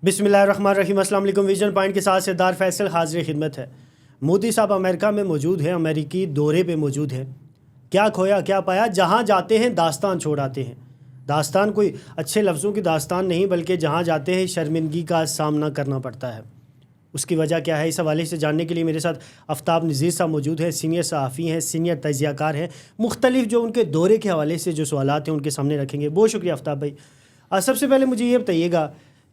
بسم اللہ الرحمن الرحیم. السلام علیکم. ویژن پوائنٹ کے ساتھ سردار فیصل حاضر خدمت ہے. مودی صاحب امریکہ میں موجود ہیں, امریکی دورے پہ موجود ہیں. کیا کھویا کیا پایا, جہاں جاتے ہیں داستان چھوڑ آتے ہیں. داستان کوئی اچھے لفظوں کی داستان نہیں, بلکہ جہاں جاتے ہیں شرمندگی کا سامنا کرنا پڑتا ہے. اس کی وجہ کیا ہے, اس حوالے سے جاننے کے لیے میرے ساتھ آفتاب نذیر صاحب موجود ہیں. سینئر صحافی ہیں, سینئر تجزیہ کار ہیں. مختلف جو ان کے دورے کے حوالے سے جو سوالات ہیں ان کے سامنے رکھیں گے. بہت شکریہ آفتاب بھائی. سب سے پہلے مجھے یہ بتائیے گا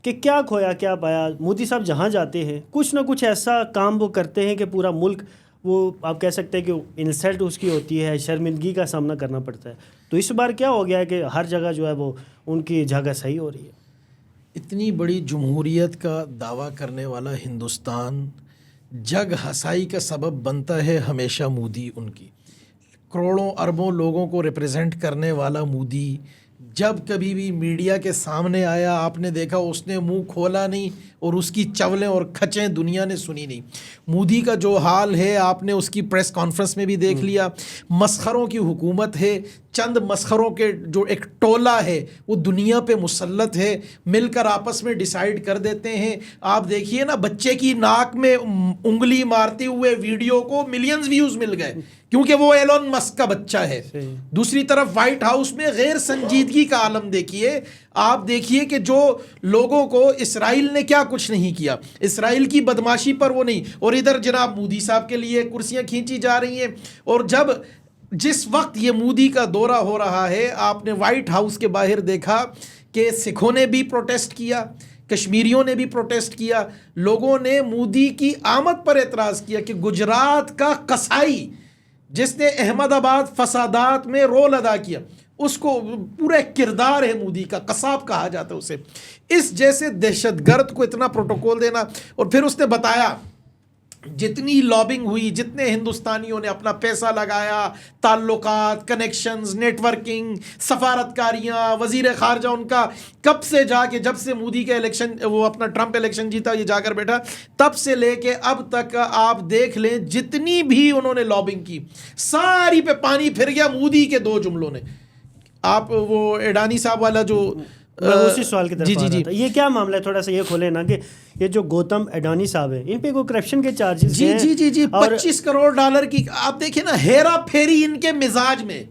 کہ کیا کھویا کیا پایا. مودی صاحب جہاں جاتے ہیں کچھ نہ کچھ ایسا کام وہ کرتے ہیں کہ پورا ملک, وہ آپ کہہ سکتے ہیں کہ انسلٹ اس کی ہوتی ہے, شرمندگی کا سامنا کرنا پڑتا ہے. تو اس بار کیا ہو گیا ہے کہ ہر جگہ جو ہے وہ ان کی جگہ صحیح ہو رہی ہے. اتنی بڑی جمہوریت کا دعویٰ کرنے والا ہندوستان جگ ہسائی کا سبب بنتا ہے ہمیشہ مودی. ان کی کروڑوں اربوں لوگوں کو ریپریزنٹ کرنے والا مودی جب کبھی بھی میڈیا کے سامنے آیا آپ نے دیکھا اس نے منہ کھولا نہیں اور اس کی چولیں اور کھچیں دنیا نے سنی نہیں. مودی کا جو حال ہے آپ نے اس کی پریس کانفرنس میں بھی دیکھ لیا. مسخروں کی حکومت ہے, چند مسخروں کے جو ایک ٹولہ ہے وہ دنیا پہ مسلط ہے, مل کر آپس میں ڈیسائیڈ کر دیتے ہیں. آپ دیکھیے نا, بچے کی ناک میں انگلی مارتے ہوئے ویڈیو کو ملینز ویوز مل گئے کیونکہ وہ ایلون مسک کا بچہ ہے. دوسری طرف وائٹ ہاؤس میں غیر سنجیدگی کا عالم دیکھیے. آپ دیکھیے کہ جو لوگوں کو اسرائیل نے کیا کچھ نہیں کیا, اسرائیل کی بدماشی پر وہ نہیں, اور ادھر جناب مودی صاحب کے لیے کرسیاں کھینچی جا رہی ہیں. اور جس وقت یہ مودی کا دورہ ہو رہا ہے آپ نے وائٹ ہاؤس کے باہر دیکھا کہ سکھوں نے بھی پروٹیسٹ کیا, کشمیریوں نے بھی پروٹیسٹ کیا. لوگوں نے مودی کی آمد پر اعتراض کیا کہ گجرات کا قصائی جس نے احمد آباد فسادات میں رول ادا کیا, اس کو پورا ایک کردار ہے مودی کا, قصاب کہا جاتا ہے اسے. اس جیسے دہشت گرد کو اتنا پروٹوکول دینا, اور پھر اس نے بتایا جتنی لابنگ ہوئی, جتنے ہندوستانیوں نے اپنا پیسہ لگایا, تعلقات, کنیکشنز, نیٹ ورکنگ, سفارتکاریاں, وزیر خارجہ ان کا کب سے جا کے جب سے مودی کے الیکشن وہ اپنا ٹرمپ الیکشن جیتا یہ جا کر بیٹھا تب سے لے کے اب تک آپ دیکھ لیں جتنی بھی انہوں نے لابنگ کی ساری پہ پانی پھر گیا مودی کے دو جملوں نے. آپ وہ اڈانی صاحب والا جو اسی سوال کی طرف جی یہ کیا معاملہ ہے, تھوڑا سا یہ کھولے نا کہ یہ جو گوتم اڈانی صاحب ہیں ان پہ کوئی کرپشن کے چارجز ہیں. جی 25 کروڑ ڈالر کی آپ دیکھیں نا, ہیرا پھیری ان کے مزاج میں,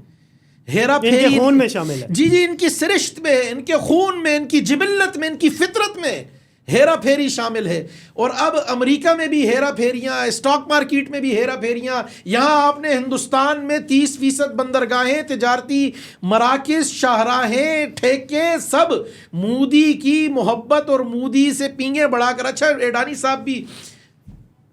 ہیرا پھیری ان کے خون میں شامل ہے. جی ان کی سرشت میں, ان کے خون میں, ان کی جبلت میں, ان کی فطرت میں ہیرا پھیری شامل ہے. اور اب امریکہ میں بھی ہیرا پھیریاں, اسٹاک مارکیٹ میں بھی ہیرا پھیریاں. یہاں آپ نے ہندوستان میں 30% بندرگاہیں, تجارتی مراکز, شاہراہیں, ٹھیکے سب مودی کی محبت اور مودی سے پینگیں بڑھا کر. اچھا اڈانی صاحب بھی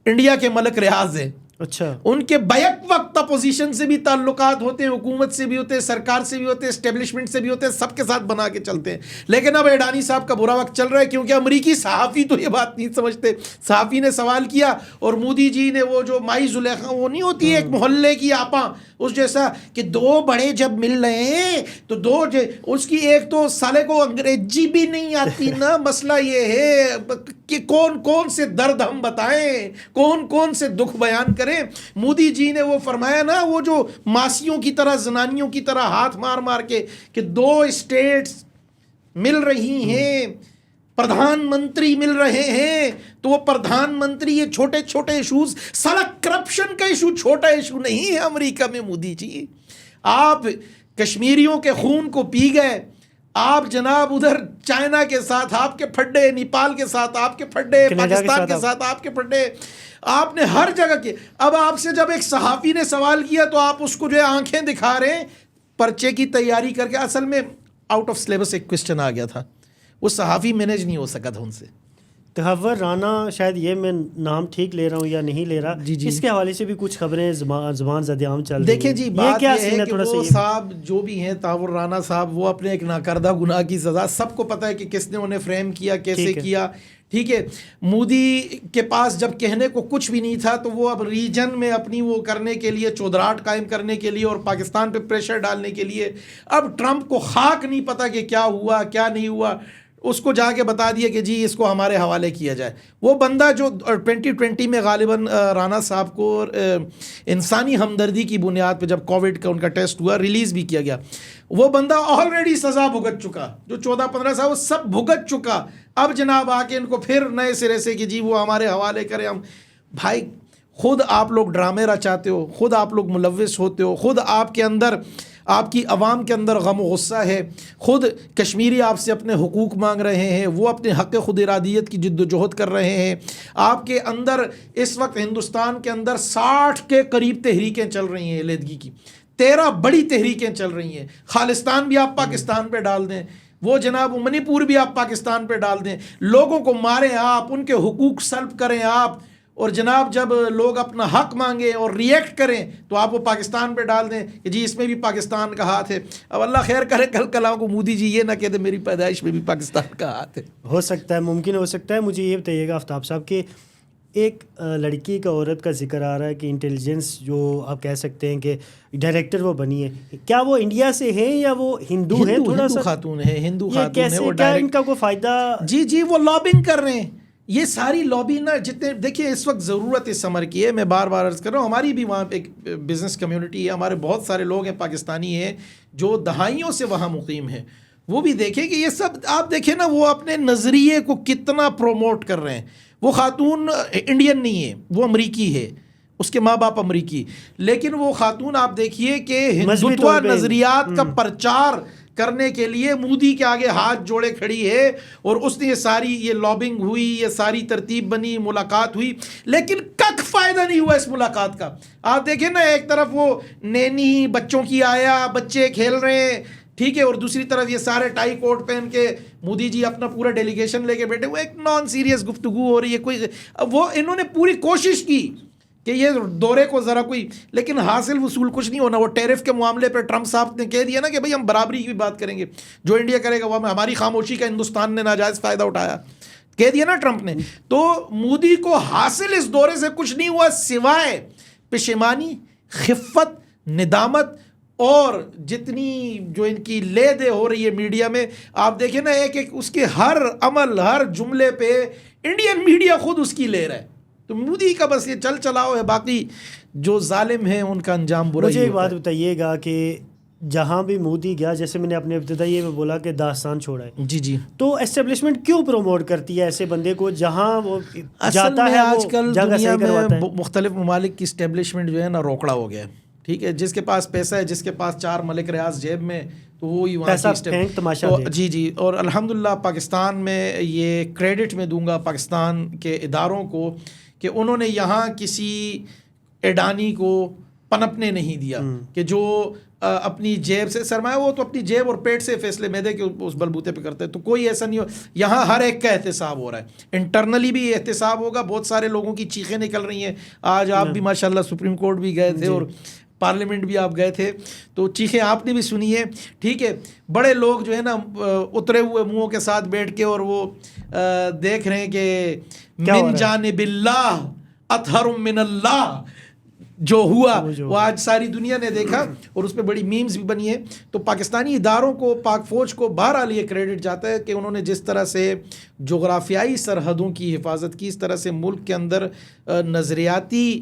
انڈیا کے ملک ریاض ہیں, اچھا ان کے بیک وقت اپوزیشن سے بھی تعلقات ہوتے ہیں, حکومت سے بھی ہوتے ہیں, سرکار سے بھی ہوتے ہیں, اسٹیبلشمنٹ سے بھی ہوتے ہیں, سب کے ساتھ بنا کے چلتے ہیں. لیکن اب اڈانی صاحب کا برا وقت چل رہا ہے کیونکہ امریکی صحافی تو یہ بات نہیں سمجھتے. صحافی نے سوال کیا اور مودی جی نے وہ جو مائی زلیخا وہ نہیں ہوتی ایک محلے کی آپا, اس جیسا کہ دو بڑے جب مل رہے ہیں تو اس کی ایک تو سالے کو انگریزی بھی نہیں آتی نا. مسئلہ یہ ہے کہ کون سے درد ہم بتائیں, کون سے دکھ بیان کریں. مودی جی نے وہ فرمایا نا, وہ جو ماسیوں کی طرح, زنانیوں کی طرح ہاتھ مار مار کے کہ دو اسٹیٹس مل رہی ہیں, پردھان منتری مل رہے ہیں, تو وہ پردھان منتری یہ چھوٹے چھوٹے ایشوز, سارا کرپشن کا ایشو چھوٹا ایشو نہیں ہے امریکہ میں. مودی جی آپ کشمیریوں کے خون کو پی گئے, آپ جناب ادھر چائنا کے ساتھ آپ کے پھڈے, نیپال کے ساتھ آپ کے پھڈے, پاکستان کے ساتھ آپ کے پھڈے, آپ نے ہر جگہ کے. اب آپ سے جب ایک صحافی نے سوال کیا تو آپ اس کو جو ہے آنکھیں دکھا رہے ہیں پرچے کی تیاری کر کے. اصل میں آؤٹ آف سلیبس ایک کوسچن آ گیا تھا, وہ صحافی مینیج نہیں ہو سکا تھا ان سے. تحور رانا, شاید یہ میں نام ٹھیک لے رہا ہوں یا نہیں لے رہا, اس کے حوالے سے بھی کچھ خبریں زبان زد عام چل رہی ہیں. دیکھیں جی بات یہ ہے کہ وہ صاحب جو بھی ہیں تحور رانا صاحب, وہ اپنے ایک ناکردہ گناہ کی سزا, سب کو پتہ ہے کہ کس نے انہیں فریم کیا, کیسے کیا. ٹھیک ہے, مودی کے پاس جب کہنے کو کچھ بھی نہیں تھا تو وہ اب ریجن میں اپنی وہ کرنے کے لیے, چودراہٹ قائم کرنے کے لیے اور پاکستان پہ پریشر ڈالنے کے لیے, اب ٹرمپ کو خاک نہیں پتہ کہ کیا ہوا کیا نہیں ہوا. اس کو جا کے بتا دیا کہ جی اس کو ہمارے حوالے کیا جائے. وہ بندہ جو 2020 میں غالباً رانا صاحب کو انسانی ہمدردی کی بنیاد پہ جب کووڈ کا ان کا ٹیسٹ ہوا ریلیز بھی کیا گیا, وہ بندہ آلریڈی سزا بھگت چکا, جو 14-15 سال وہ سب بھگت چکا. اب جناب آ کے ان کو پھر نئے سرے سے کہ جی وہ ہمارے حوالے کریں. ہم بھائی خود آپ لوگ ڈرامے رچاتے ہو, خود آپ لوگ ملوث ہوتے ہو, خود آپ کے اندر آپ کی عوام کے اندر غم و غصہ ہے, خود کشمیری آپ سے اپنے حقوق مانگ رہے ہیں, وہ اپنے حق خود ارادیت کی جد و جہد کر رہے ہیں. آپ کے اندر اس وقت ہندوستان کے اندر 60 کے قریب تحریکیں چل رہی ہیں علیحدگی کی, 13 بڑی تحریکیں چل رہی ہیں. خالستان بھی آپ پاکستان پہ ڈال دیں, وہ جناب منی پور بھی آپ پاکستان پہ ڈال دیں, لوگوں کو ماریں آپ, ان کے حقوق سلب کریں آپ, اور جناب جب لوگ اپنا حق مانگیں اور ریئیکٹ کریں تو آپ وہ پاکستان پہ ڈال دیں کہ جی اس میں بھی پاکستان کا ہاتھ ہے. اب اللہ خیر کرے کل کلاؤں کو مودی جی یہ نہ کہتے میری پیدائش میں بھی پاکستان کا ہاتھ ہے. ہو سکتا ہے, ممکن ہو سکتا ہے. مجھے یہ بتائیے گا آفتاب صاحب کہ ایک لڑکی کا عورت کا ذکر آ رہا ہے کہ انٹیلیجنس جو آپ کہہ سکتے ہیں کہ ڈائریکٹر وہ بنی ہے, کیا وہ انڈیا سے ہیں یا وہ ہندو ہیں؟ تھوڑا سا خاتون ہے, ہندو خاتون ہے. کیسے, کیا ان کا کوئی فائدہ؟ جی وہ لابنگ کر رہے ہیں. یہ ساری لابی نا جتنے دیکھیے اس وقت ضرورت اس عمر کی ہے, میں بار بار عرض کر رہا ہوں, ہماری بھی وہاں ایک بزنس کمیونٹی ہے, ہمارے بہت سارے لوگ ہیں پاکستانی ہیں جو دہائیوں سے وہاں مقیم ہیں. وہ بھی دیکھیں کہ یہ سب آپ دیکھیں نا وہ اپنے نظریے کو کتنا پروموٹ کر رہے ہیں. وہ خاتون انڈین نہیں ہے, وہ امریکی ہے, اس کے ماں باپ امریکی, لیکن وہ خاتون آپ دیکھیے کہ ہندوتوا نظریات کا پرچار کرنے کے لیے مودی کے آگے ہاتھ جوڑے کھڑی ہے, اور اس نے یہ ساری یہ لابنگ ہوئی, یہ ساری ترتیب بنی, ملاقات ہوئی, لیکن کک فائدہ نہیں ہوا اس ملاقات کا. آپ دیکھیں نا ایک طرف وہ نینی بچوں کی آیا, بچے کھیل رہے ہیں, ٹھیک ہے, اور دوسری طرف یہ سارے ٹائی کوٹ پہن کے مودی جی اپنا پورا ڈیلیگیشن لے کے بیٹھے ہوئے, ایک نان سیریس گفتگو ہو رہی ہے. کوئی وہ انہوں نے پوری کوشش کی کہ یہ دورے کو ذرا کوئی, لیکن حاصل وصول کچھ نہیں ہونا. وہ ٹیرف کے معاملے پہ ٹرمپ صاحب نے کہہ دیا نا کہ بھئی ہم برابری کی بات کریں گے, جو انڈیا کرے گا وہ ہماری خاموشی کا ہندوستان نے ناجائز فائدہ اٹھایا, کہہ دیا نا ٹرمپ نے. تو مودی کو حاصل اس دورے سے کچھ نہیں ہوا سوائے پشیمانی, خفت, ندامت, اور جتنی جو ان کی لے دے ہو رہی ہے میڈیا میں. آپ دیکھیں نا ایک اس کے ہر عمل ہر جملے پہ انڈین میڈیا خود اس کی لے رہا ہے. تو مودی کا بس یہ چل چلاؤ ہے, باقی جو ظالم ہیں ان کا انجام برا. مجھے ایک بات بتائیے گا کہ جہاں بھی مودی گیا, جیسے میں نے اپنے ابتدائی میں بولا کہ داستان چھوڑا ہے, جی تو اسٹیبلشمنٹ کیوں پروموٹ کرتی ہے ایسے بندے کو جہاں وہ جاتا ہے؟ آج کل دنیا میں ہے. مختلف ممالک کی اسٹیبلشمنٹ جو ہے نا روکڑا ہو گیا ہے, ٹھیک ہے, جس کے پاس پیسہ ہے, جس کے پاس 4 ملک ریاض جیب میں, تو وہی وہاں کی جی. اور الحمدللہ پاکستان میں یہ کریڈٹ میں دوں گا پاکستان کے اداروں کو کہ انہوں نے یہاں کسی اڈانی کو پنپنے نہیں دیا کہ جو اپنی جیب سے سرمایہ, وہ تو اپنی جیب اور پیٹ سے فیصلے میں دے کہ اس بلبوتے پہ کرتے ہیں. تو کوئی ایسا نہیں ہو, یہاں ہر ایک کا احتساب ہو رہا ہے, انٹرنلی بھی احتساب ہوگا. بہت سارے لوگوں کی چیخیں نکل رہی ہیں. آج آپ بھی ماشاءاللہ سپریم کورٹ بھی گئے تھے اور پارلیمنٹ بھی آپ گئے تھے, تو چیخیں آپ نے بھی سنی ہے, ٹھیک ہے. بڑے لوگ جو ہے نا اترے ہوئے منہوں کے ساتھ بیٹھ کے اور وہ دیکھ رہے ہیں کہ من جانب اللہ اطہر من اللہ, جو ہوا وہ آج ساری دنیا نے دیکھا, اور اس پہ بڑی میمز بھی بنی ہے. تو پاکستانی اداروں کو, پاک فوج کو بہرحال یہ کریڈٹ جاتا ہے کہ انہوں نے جس طرح سے جغرافیائی سرحدوں کی حفاظت کی, اس طرح سے ملک کے اندر نظریاتی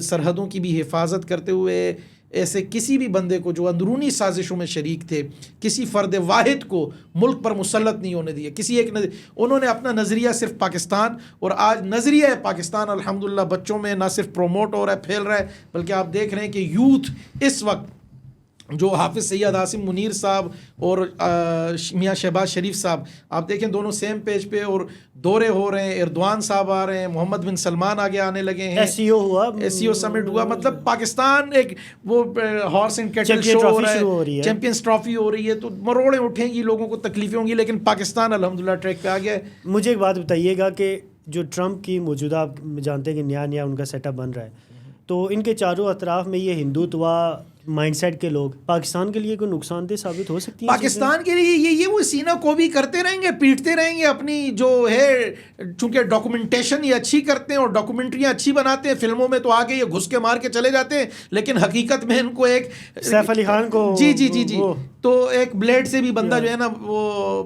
سرحدوں کی بھی حفاظت کرتے ہوئے ایسے کسی بھی بندے کو جو اندرونی سازشوں میں شریک تھے, کسی فرد واحد کو ملک پر مسلط نہیں ہونے دیا. کسی ایک انہوں نے اپنا نظریہ صرف پاکستان, اور آج نظریہ پاکستان الحمدللہ بچوں میں نہ صرف پروموٹ ہو رہا ہے, پھیل رہا ہے, بلکہ آپ دیکھ رہے ہیں کہ یوتھ اس وقت جو حافظ سید عاصم منیر صاحب اور میاں شہباز شریف صاحب, آپ دیکھیں دونوں سیم پیج پہ, اور دورے ہو رہے ہیں, ایردوان صاحب آ رہے ہیں, محمد بن سلمان آگے آنے لگے ہیں, ایس سی او سمٹ ہوا. مطلب پاکستان ایک وہ ہارس اینڈ کیٹل شو ہو رہا ہے, چیمپئنز ٹرافی ہو رہی ہے, تو مروڑیں اٹھیں گی, لوگوں کو تکلیفیں ہوں گی, لیکن پاکستان الحمدللہ ٹریک پہ آ گیا ہے. مجھے ایک بات بتائیے گا کہ جو ٹرمپ کی موجودہ, آپ جانتے ہیں کہ نیا ان کا سیٹ اپ بن رہا ہے, تو ان کے چاروں اطراف میں یہ ہندوتوا مائنڈ سیٹ کے لوگ پاکستان کے لیے کوئی نقصان دہ ثابت ہو سکتی ہیں پاکستان کے لیے یہ وہ سینہ کو بھی کرتے رہیں گے, پیٹتے رہیں گے اپنی جو ہے, چونکہ ڈاکومنٹیشن یہ اچھی کرتے ہیں اور ڈاکومنٹریاں اچھی بناتے ہیں, فلموں میں تو آگے یہ گھس کے مار کے چلے جاتے ہیں, لیکن حقیقت میں ان کو ایک سیف علی خان کو جی تو ایک بلیڈ سے بھی بندہ جو ہے نا وہ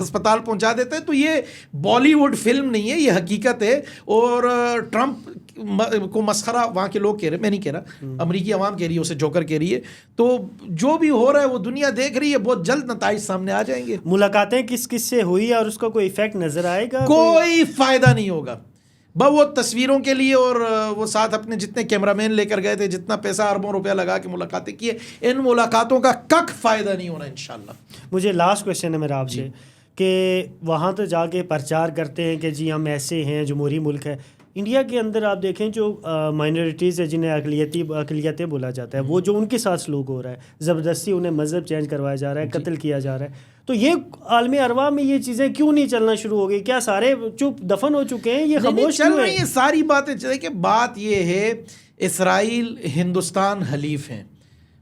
ہسپتال پہنچا دیتا ہے. تو یہ بالی ووڈ فلم نہیں ہے, یہ حقیقت ہے. اور ٹرمپ کو مسخرہ وہاں کے لوگ کہہ رہے, میں نہیں کہہ رہا, امریکی عوام کہہ رہی ہے, اسے جوکر کہہ رہی ہے. تو جو بھی ہو رہا ہے وہ دنیا دیکھ رہی ہے, بہت جلد نتائج سامنے آ جائیں گے. ملاقاتیں کس کس سے ہوئی اور اس کا کوئی ایفیکٹ نظر آئے گا؟ کوئی فائدہ نہیں ہوگا, وہ تصویروں کے لیے, اور وہ ساتھ اپنے جتنے کیمرہ مین لے کر گئے تھے, جتنا پیسہ اربوں روپیہ لگا کے ملاقاتیں کیے, ان ملاقاتوں کا کک فائدہ نہیں ہونا انشاءاللہ. مجھے لاسٹ کویشچن ہے میرا آپ سے کہ وہاں تو جا کے پرچار کرتے ہیں کہ جی ہم ایسے ہیں, جمہوری ملک ہے. انڈیا کے اندر آپ دیکھیں جو مائنورٹیز ہے, جنہیں اقلیتیں بولا جاتا ہے, وہ جو ان کے ساتھ سلوک ہو رہا ہے, زبردستی انہیں مذہب چینج کروایا جا رہا ہے, قتل کیا جا رہا ہے, تو یہ عالمی ارواح میں یہ چیزیں کیوں نہیں چلنا شروع ہو گئی؟ کیا سارے چپ دفن ہو چکے ہیں؟ یہ خاموش چل رہی ہیں ساری باتیں. کہ بات یہ ہے, اسرائیل ہندوستان حلیف ہیں.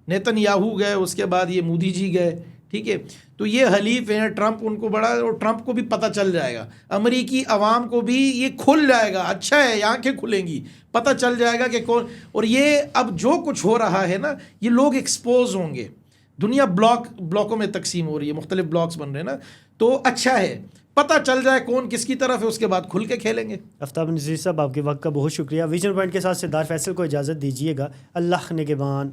نیتن یاہو گئے, اس کے بعد یہ مودی جی گئے, ٹھیک ہے, تو یہ حلیف ہیں. ٹرمپ ان کو بڑا, اور ٹرمپ کو بھی پتہ چل جائے گا, امریکی عوام کو بھی یہ کھل جائے گا. اچھا ہے, آنکھیں کھلیں گی, پتہ چل جائے گا کہ کون. اور یہ اب جو کچھ ہو رہا ہے نا, یہ لوگ ایکسپوز ہوں گے. دنیا بلاکوں میں تقسیم ہو رہی ہے, مختلف بلاکس بن رہے ہیں نا, تو اچھا ہے پتہ چل جائے کون کس کی طرف ہے, اس کے بعد کھل کے کھیلیں گے. آفتاب نذیر صاحب, آپ کے وقت کا بہت شکریہ. ویژن پوائنٹ کے ساتھ سردار فیصل کو اجازت دیجیے گا. اللہ نگہبان.